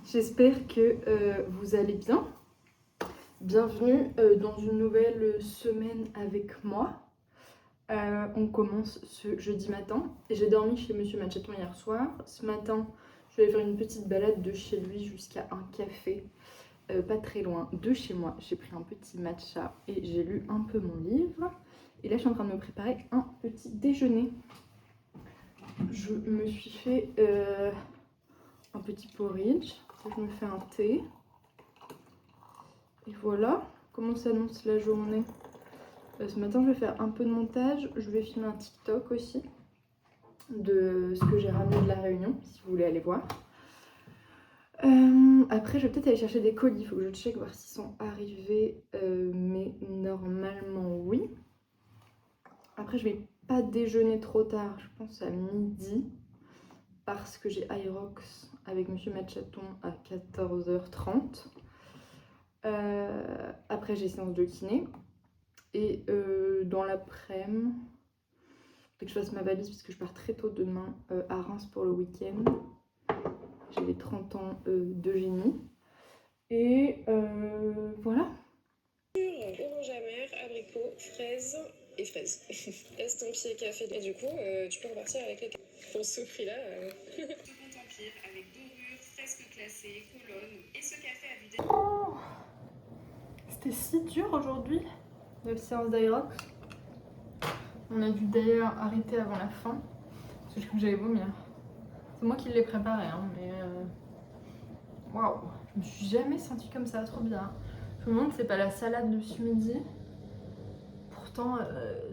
J'espère que vous allez bien. Bienvenue dans une nouvelle semaine avec moi. On commence ce jeudi matin. J'ai dormi chez Monsieur Macheton hier soir. Ce matin, je vais faire une petite balade de chez lui jusqu'à un café, pas très loin de chez moi. J'ai pris un petit matcha et j'ai lu un peu mon livre. Et là, je suis en train de me préparer un petit déjeuner. Je me suis fait un petit porridge. Je me fais un thé. Et voilà comment s'annonce la journée. Ce matin, je vais faire un peu de montage. Je vais filmer un TikTok aussi de ce que j'ai ramené de la Réunion, si vous voulez aller voir. Après, je vais peut-être aller chercher des colis. Il faut que je check voir s'ils sont arrivés. Mais normalement, oui. Après, je vais pas déjeuner trop tard. Je pense à midi. Parce que j'ai Irox avec Monsieur Macheton à 14h30. Après, j'ai séance de kiné. Et dans l'après-midi, faut que je fasse ma valise parce que je pars très tôt demain à Reims pour le week-end. J'ai les 30 ans d'Eugénie. Et voilà. Orange amère, abricot, fraises et fraises. Estampillé café. Et du coup, tu peux repartir avec les cafés. Pour ce prix-là. Second empire avec dorure, fresque classée, colonne et ce café a du Oh, c'était si dur aujourd'hui, la séance d'Irox. On a dû d'ailleurs arrêter avant la fin parce que j'allais vomir. C'est moi qui l'ai préparé, hein, mais waouh, je me suis jamais sentie comme ça, trop bien. Je me demande si c'est pas la salade de ce midi. Pourtant,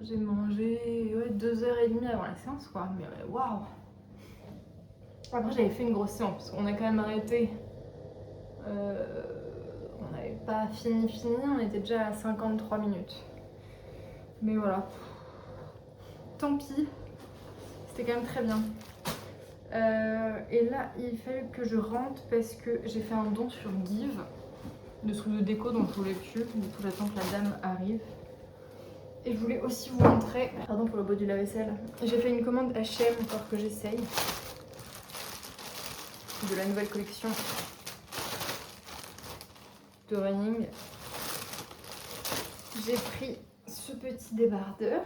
j'ai mangé 2h30 avant la séance, quoi. Mais waouh! Après, j'avais fait une grosse séance parce qu'on a quand même arrêté. On n'avait pas fini, on était déjà à 53 minutes. Mais voilà. Tant pis. C'était quand même très bien. Et là, il fallait que je rentre parce que j'ai fait un don sur Give, de trucs de déco dont je voulais plus. Du coup, j'attends que la dame arrive. Et je voulais aussi vous montrer, pardon pour le bout du lave-vaisselle, j'ai fait une commande H&M encore que j'essaye, de la nouvelle collection de running. J'ai pris ce petit débardeur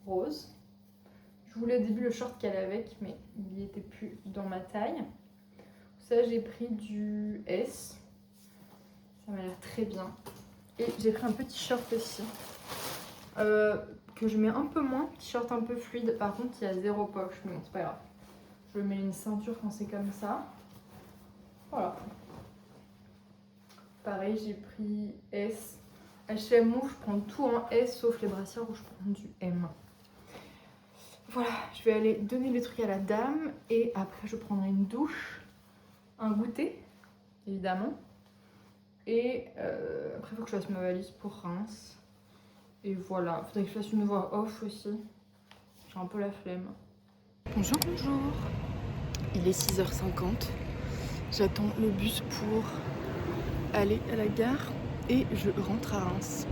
rose. Je voulais au début le short qu'elle avait avec, mais il n'y était plus dans ma taille. Ça, j'ai pris du S. Ça m'a l'air très bien. Et j'ai pris un petit short aussi. Que je mets un peu moins. Petit short un peu fluide. Par contre, il y a 0 poche. Mais bon, c'est pas grave. Je mets une ceinture quand c'est comme ça. Voilà. Pareil, j'ai pris S. H&M Move, je prends tout en S sauf les brassières où je prends du M. Voilà, je vais aller donner les trucs à la dame et après je prendrai une douche, un goûter, évidemment. Et après, il faut que je fasse ma valise pour Reims. Et voilà, il faudrait que je fasse une voix off aussi. J'ai un peu la flemme. Bonjour, bonjour. Il est 6h50. J'attends le bus pour aller à la gare et je rentre à Reims.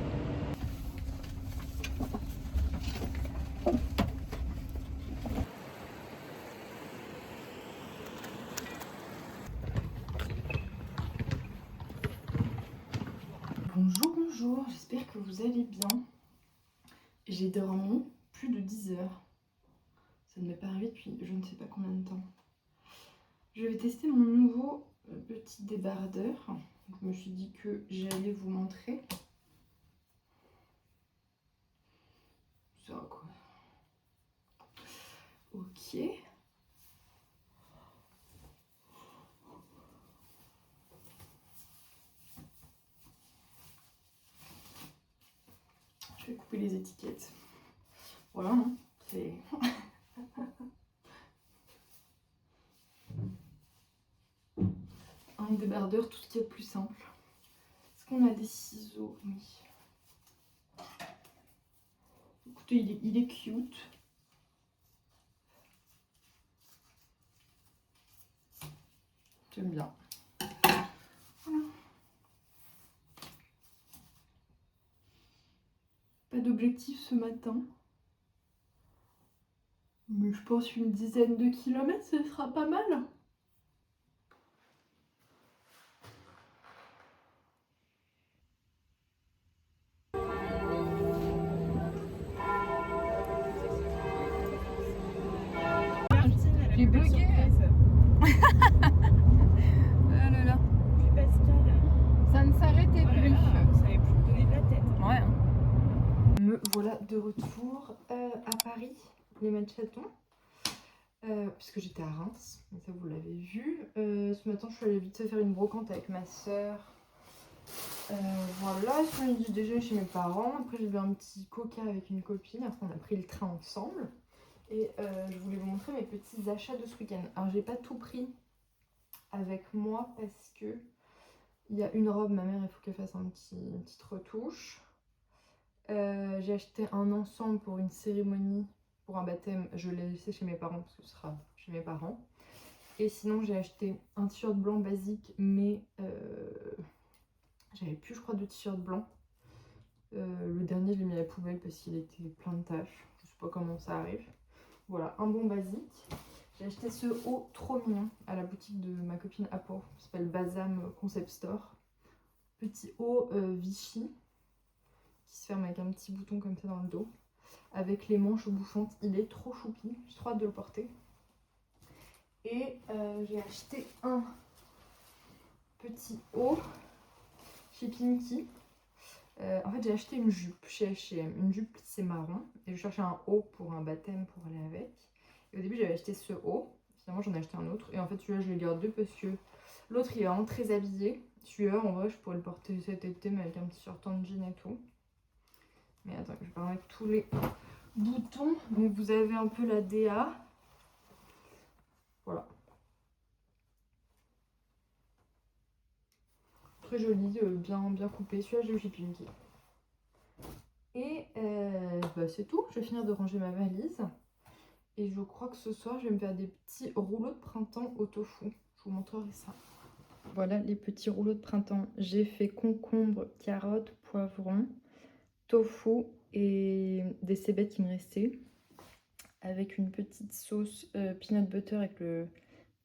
Bonjour, bonjour, j'espère que vous allez bien. J'ai dormi plus de 10 heures. Ça ne m'est pas arrivé depuis je ne sais pas combien de temps. Je vais tester mon nouveau petit débardeur. Donc, je me suis dit que j'allais vous montrer. Ça quoi. Ok. Je vais couper les étiquettes. Voilà, hein, c'est... un débardeur, tout ce qui est plus simple. Est-ce qu'on a des ciseaux? Oui. Écoutez, il est cute. J'aime bien. Voilà. Pas d'objectif ce matin. Mais je pense une dizaine de kilomètres, ce sera pas mal. J'ai bugué. Oh là là. Puis Pascal, Ça ne s'arrêtait plus. ça avait plus me donner de la tête. Ouais. Me voilà de retour à Paris, les Matchatons. Puisque j'étais à Reims, mais ça vous l'avez vu. Ce matin, je suis allée vite faire une brocante avec ma soeur. Voilà, je suis du déjeuner chez mes parents. Après, j'ai bu un petit coca avec une copine. Après, on a pris le train ensemble. Et je voulais vous montrer mes petits achats de ce week-end. Alors, j'ai pas tout pris avec moi parce que il y a une robe, ma mère, il faut qu'elle fasse une petite retouche. J'ai acheté un ensemble pour une cérémonie, pour un baptême. Je l'ai laissé chez mes parents parce que ce sera chez mes parents. Et sinon, j'ai acheté un t-shirt blanc basique, mais j'avais plus, je crois, de t-shirt blanc. Le dernier, je l'ai mis à la poubelle parce qu'il était plein de taches. Je sais pas comment ça arrive. Voilà, un bon basique. J'ai acheté ce haut trop mignon à la boutique de ma copine Apo, qui s'appelle Bazam Concept Store. Petit haut Vichy, qui se ferme avec un petit bouton comme ça dans le dos, avec les manches bouffantes. Il est trop choupi, j'ai trop hâte de le porter. Et j'ai acheté un petit haut chez Pinky. En fait, j'ai acheté une jupe chez H&M, une jupe plissée marron, et je cherchais un haut pour un baptême pour aller avec. Et au début, j'avais acheté ce haut, finalement j'en ai acheté un autre, et en fait celui-là je l'ai gardé parce que l'autre il est vraiment très habillé. Celui-là, en vrai, je pourrais le porter cet été, mais avec un petit short en jean et tout. Mais attends, je vais pas remettre tous les boutons. Donc vous avez un peu la DA. Voilà. Très joli, bien coupé. Celui-là, je l'ai eu chez Pinky. Et bah, c'est tout. Je vais finir de ranger ma valise. Et je crois que ce soir, je vais me faire des petits rouleaux de printemps au tofu. Je vous montrerai ça. Voilà les petits rouleaux de printemps. J'ai fait concombre, carottes, poivrons, tofu et des cébettes qui me restaient. Avec une petite sauce peanut butter avec le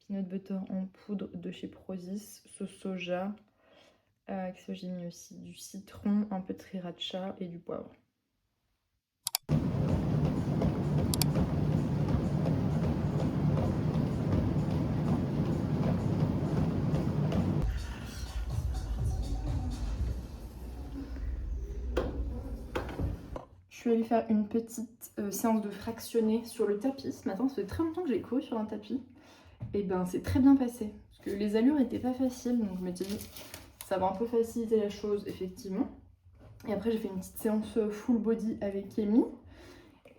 peanut butter en poudre de chez Prozis. Sauce soja. Qu'est-ce que j'ai mis aussi? Du citron, un peu de sriracha et du poivre. Je suis allée faire une petite séance de fractionné sur le tapis ce matin. Ça fait très longtemps que j'ai couru sur un tapis. Et ben c'est très bien passé. Parce que les allures n'étaient pas faciles. Donc je me dis, ça va un peu faciliter la chose, effectivement. Et après j'ai fait une petite séance full body avec Amy.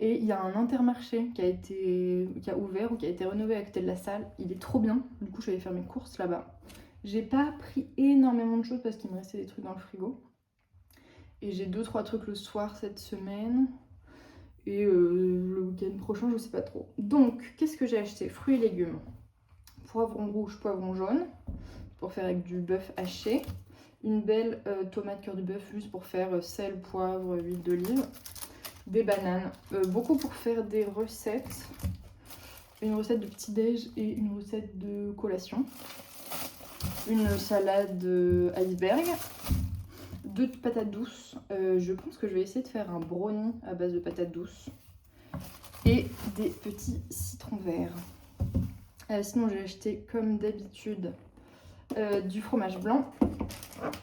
Et il y a un Intermarché qui a ouvert ou qui a été rénové à côté de la salle. Il est trop bien. Du coup je suis allée faire mes courses là-bas. J'ai pas pris énormément de choses parce qu'il me restait des trucs dans le frigo. Et j'ai 2-3 trucs le soir cette semaine. Et le week-end prochain, je sais pas trop. Donc, qu'est-ce que j'ai acheté? Fruits et légumes. Poivron rouge, poivron jaune. Pour faire avec du bœuf haché. Une belle tomate cœur de bœuf juste pour faire sel, poivre, huile d'olive. Des bananes. Beaucoup pour faire des recettes. Une recette de petit-déj et une recette de collation. Une salade iceberg. 2 patates douces. Je pense que je vais essayer de faire un brownie à base de patates douces. Et des petits citrons verts. Sinon, j'ai acheté, comme d'habitude, du fromage blanc,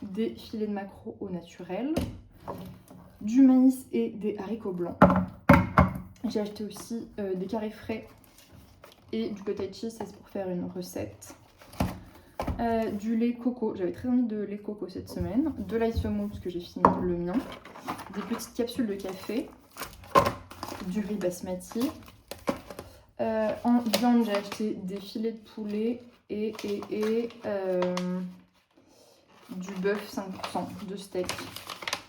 des filets de maquereau au naturel, du maïs et des haricots blancs. J'ai acheté aussi des carrés frais et du cottage cheese, c'est pour faire une recette. Du lait coco, j'avais très envie de lait coco cette semaine, de l'ice mou parce que j'ai fini le mien, des petites capsules de café, du riz basmati. En viande, j'ai acheté des filets de poulet et du bœuf 5% de steak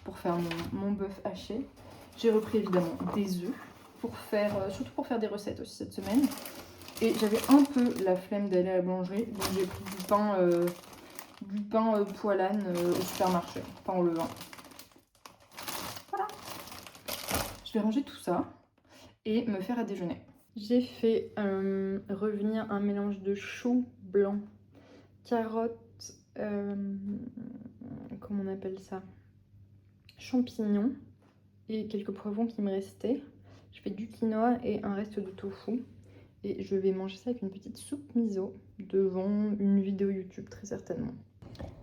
pour faire mon bœuf haché. J'ai repris évidemment des œufs pour faire, surtout pour faire des recettes aussi cette semaine. Et j'avais un peu la flemme d'aller à la boulangerie, donc j'ai pris du pain poilane au supermarché, pain au levain. Voilà. Je vais ranger tout ça et me faire à déjeuner. J'ai fait revenir un mélange de choux blancs, carottes, comment on appelle ça, champignons et quelques poivrons qui me restaient. Je fais du quinoa et un reste de tofu. Et je vais manger ça avec une petite soupe miso devant une vidéo YouTube très certainement.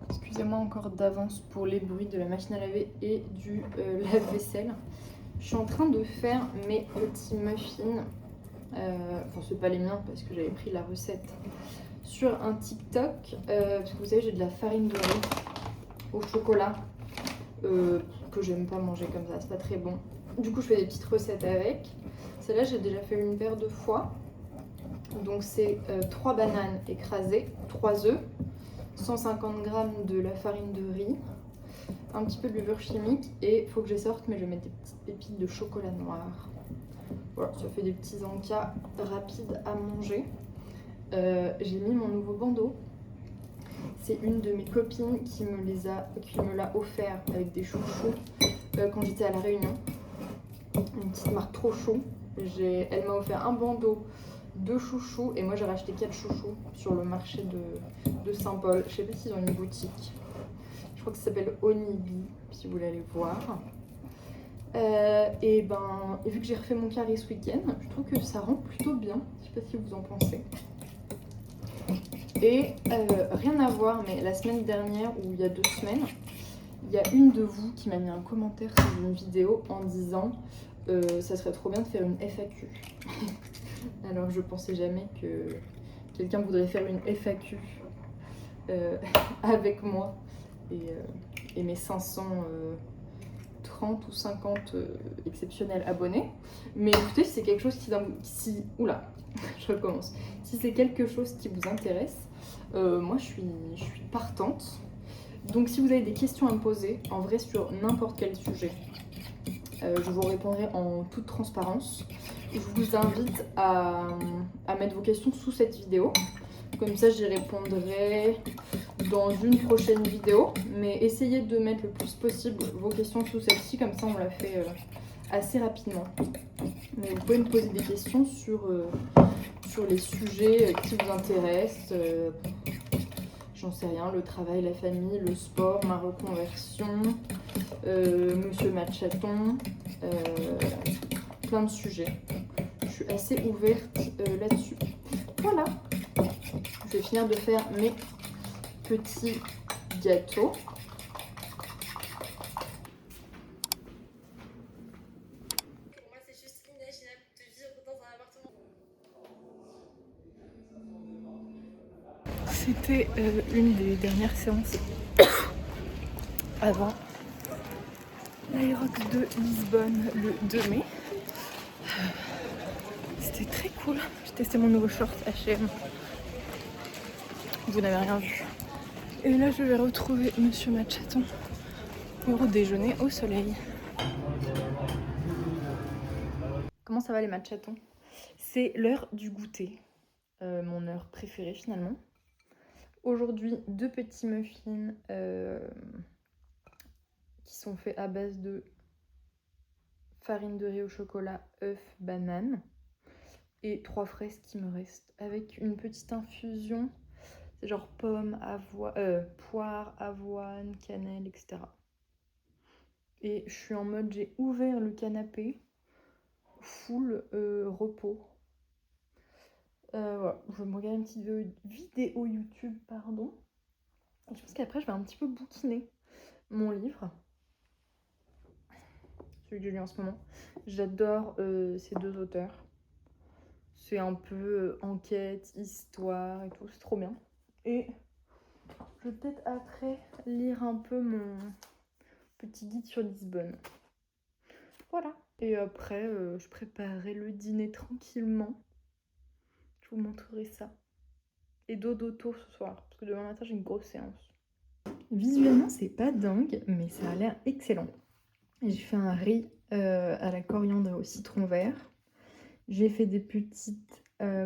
Excusez-moi encore d'avance pour les bruits de la machine à laver et du lave-vaisselle. Je suis en train de faire mes petits muffins. Enfin, c'est pas les miens parce que j'avais pris la recette sur un TikTok. Parce que vous savez, j'ai de la farine de riz au chocolat que j'aime pas manger comme ça, c'est pas très bon. Du coup, je fais des petites recettes avec. Celle-là, j'ai déjà fait une paire de fois. Donc, c'est 3 bananes écrasées, 3 œufs, 150 g de la farine de riz, un petit peu de levure chimique et il faut que je sorte, mais je vais mettre des petites pépites de chocolat noir. Voilà, ça fait des petits encas rapides à manger. J'ai mis mon nouveau bandeau. C'est une de mes copines qui me l'a offert avec des chouchous quand j'étais à La Réunion. Une petite marque trop chou. Elle m'a offert un bandeau, 2 chouchous et moi j'ai racheté 4 chouchous sur le marché de Saint-Paul. Je sais pas s'ils ont une boutique. Je crois que ça s'appelle Onibi, si vous voulez aller voir. Et vu que j'ai refait mon carré ce week-end, je trouve que ça rend plutôt bien. Je sais pas si vous en pensez. Et rien à voir, mais la semaine dernière ou il y a 2 semaines, il y a une de vous qui m'a mis un commentaire sur une vidéo en disant ça serait trop bien de faire une FAQ. Alors je pensais jamais que quelqu'un voudrait faire une FAQ avec moi et mes 530 ou 50 exceptionnels abonnés. Mais écoutez, si c'est quelque chose qui oula, je recommence. Si c'est quelque chose qui vous intéresse, moi je suis partante. Donc si vous avez des questions à me poser, en vrai sur n'importe quel sujet, je vous répondrai en toute transparence. Je vous invite à mettre vos questions sous cette vidéo. Comme ça, j'y répondrai dans une prochaine vidéo. Mais essayez de mettre le plus possible vos questions sous celle-ci. Comme ça, on la fait assez rapidement. Mais vous pouvez me poser des questions sur les sujets qui vous intéressent. J'en sais rien, le travail, la famille, le sport, ma reconversion, Monsieur Matchaton, plein de sujets. Je suis assez ouverte là-dessus. Voilà, je vais finir de faire mes petits gâteaux. Pour moi, c'est juste inimaginable de vivre dans un appartement. C'était une des dernières séances avant l'Aerox de Lisbonne le 2 mai. C'était très cool. J'ai testé mon nouveau short H&M. Vous n'avez rien vu. Et là, je vais retrouver Monsieur Matchaton pour déjeuner au soleil. Comment ça va les matchatons? C'est l'heure du goûter. Mon heure préférée finalement. Aujourd'hui, 2 petits muffins qui sont faits à base de farine de riz au chocolat, œufs, banane et 3 fraises qui me restent avec une petite infusion. C'est genre pomme, poire, avoine, cannelle, etc. Et je suis en mode, j'ai ouvert le canapé, full repos. Voilà, je vais me regarder une petite vidéo YouTube, pardon. Et je pense qu'après, je vais un petit peu bouquiner mon livre. Celui que je lis en ce moment. J'adore ces 2 auteurs. C'est un peu enquête, histoire et tout, c'est trop bien. Et je vais peut-être après lire un peu mon petit guide sur Lisbonne. Voilà. Et après, je préparerai le dîner tranquillement. Je vous montrerai ça. Et dodo tôt ce soir, parce que demain matin, j'ai une grosse séance. Visuellement, c'est pas dingue, mais ça a l'air excellent. J'ai fait un riz à la coriandre et au citron vert. J'ai fait des petites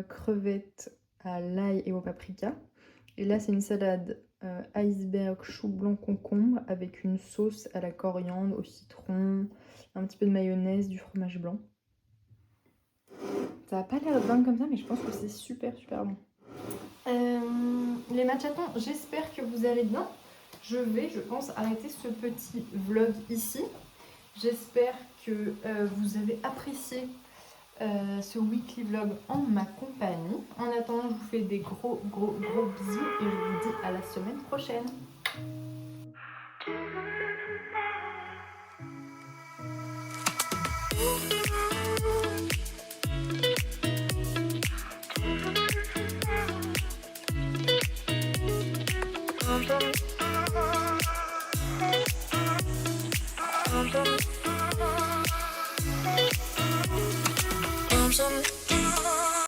crevettes à l'ail et au paprika. Et là, c'est une salade iceberg, chou blanc, concombre avec une sauce à la coriandre, au citron, un petit peu de mayonnaise, du fromage blanc. Ça n'a pas l'air dingue comme ça, mais je pense que c'est super bon. Les matchatons, j'espère que vous allez bien. Je vais, je pense, arrêter ce petit vlog ici. J'espère que vous avez apprécié ce weekly vlog en ma compagnie. En attendant, je vous fais des gros bisous et je vous dis à la semaine prochaine. Some